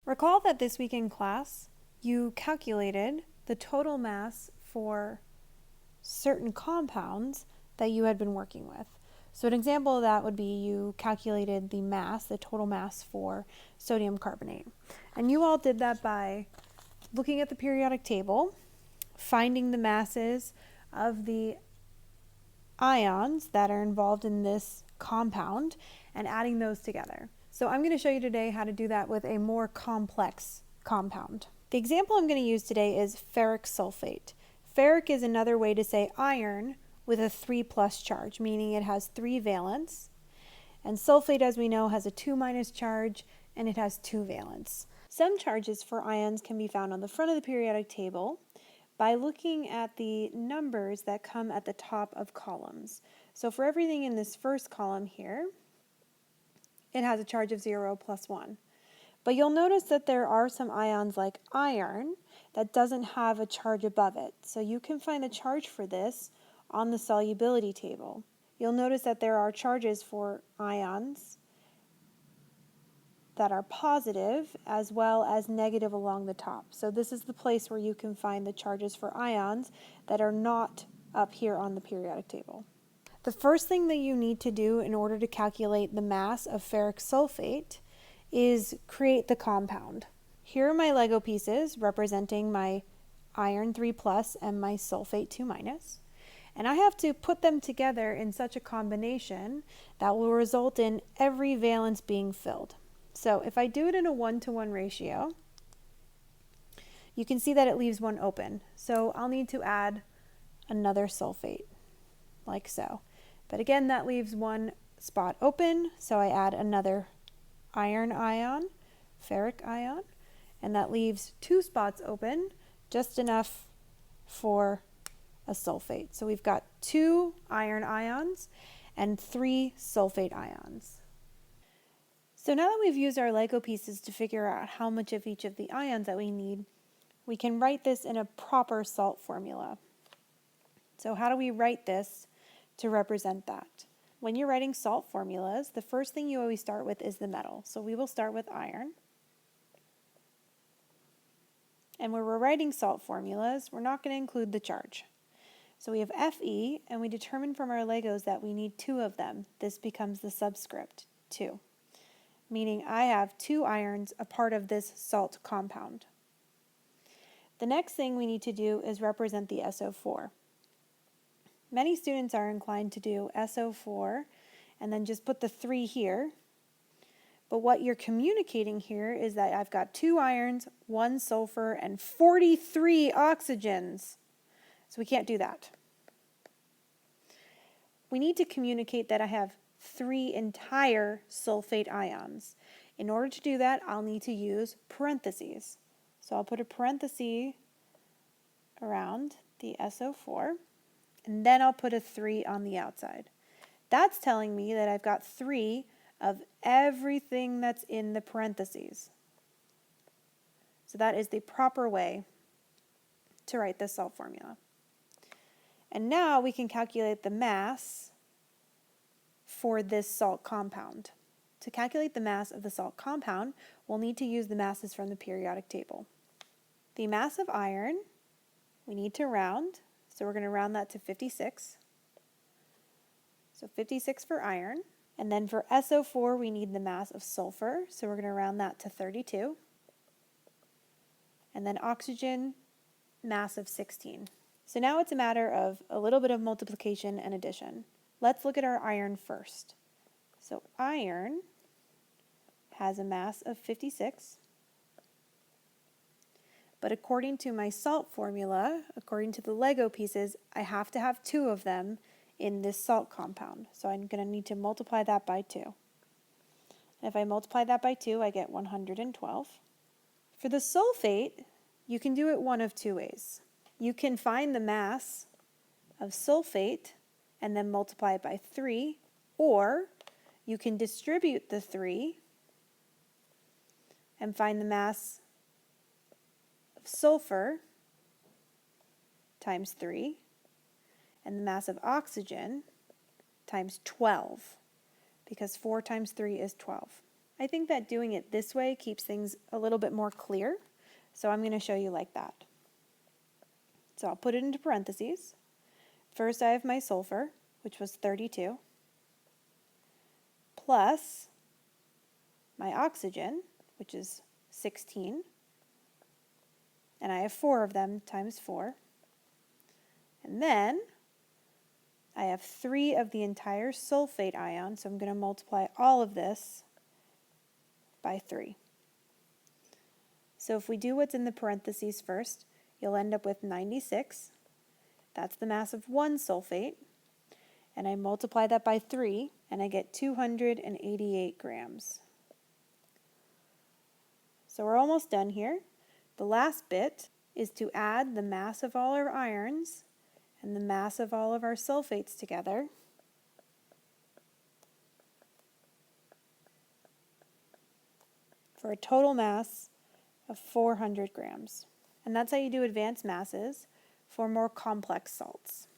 Recall that this week in class, you calculated the total mass for certain compounds that you had been working with. So an example of that would be you calculated the mass, the total mass for sodium carbonate. And you all did that by looking at the periodic table, finding the masses of the ions that are involved in this compound, and adding those together. So I'm going to show you today how to do that with a more complex compound. The example I'm going to use today is ferric sulfate. Ferric is another way to say iron with a 3+ charge, meaning it has 3 valence. And sulfate, as we know, has a 2- charge, and it has 2 valence. Some charges for ions can be found on the front of the periodic table by looking at the numbers that come at the top of columns. So for everything in this first column here, it has a charge of 0 + 1. But you'll notice that there are some ions like iron that doesn't have a charge above it. So you can find the charge for this on the solubility table. You'll notice that there are charges for ions that are positive as well as negative along the top. So this is the place where you can find the charges for ions that are not up here on the periodic table. The first thing that you need to do in order to calculate the mass of ferric sulfate is create the compound. Here are my Lego pieces representing my iron 3+ and my sulfate 2-. And I have to put them together in such a combination that will result in every valence being filled. So if I do it in a 1-to-1 ratio, you can see that it leaves one open. So I'll need to add another sulfate, like so. But again, that leaves one spot open, so I add another iron ion, ferric ion, and that leaves 2 spots open, just enough for a sulfate. So we've got 2 iron ions and 3 sulfate ions. So now that we've used our Lego pieces to figure out how much of each of the ions that we need, we can write this in a proper salt formula. So how do we write this to represent that? When you're writing salt formulas, the first thing you always start with is the metal. So we will start with iron. And when we're writing salt formulas, we're not going to include the charge. So we have Fe, and we determine from our Legos that we need 2 of them. This becomes the subscript, 2, meaning I have 2 irons a part of this salt compound. The next thing we need to do is represent the SO4. Many students are inclined to do SO4 and then just put the 3 here. But what you're communicating here is that I've got 2 irons, 1 sulfur, and 43 oxygens. So we can't do that. We need to communicate that I have 3 entire sulfate ions. In order to do that, I'll need to use parentheses. So I'll put a parenthesis around the SO4, and then I'll put a 3 on the outside. That's telling me that I've got 3 of everything that's in the parentheses. So that is the proper way to write this salt formula. And now we can calculate the mass for this salt compound. To calculate the mass of the salt compound, we'll need to use the masses from the periodic table. The mass of iron, we need to round, so we're going to round that to 56. So 56 for iron. And then for SO4, we need the mass of sulfur, so we're going to round that to 32. And then oxygen, mass of 16. So now it's a matter of a little bit of multiplication and addition. Let's look at our iron first. So iron has a mass of 56. But according to my salt formula, according to the Lego pieces, I have to have 2 of them in this salt compound. So I'm going to need to multiply that by 2. And if I multiply that by 2, I get 112. For the sulfate, you can do it one of 2 ways. You can find the mass of sulfate and then multiply it by 3, or you can distribute the 3 and find the mass of sulfur times 3 and the mass of oxygen times 12, because 4 times 3 is 12. I think that doing it this way keeps things a little bit more clear, so I'm going to show you like that. So I'll put it into parentheses. First I have my sulfur, which was 32, plus my oxygen, which is 16, and I have 4 of them times 4. And then I have 3 of the entire sulfate ion, so I'm going to multiply all of this by 3. So if we do what's in the parentheses first, you'll end up with 96. That's the mass of one sulfate. And I multiply that by 3, and I get 288 grams. So we're almost done here. The last bit is to add the mass of all our irons and the mass of all of our sulfates together. For a total mass of 400 grams. And that's how you do advanced masses for more complex salts.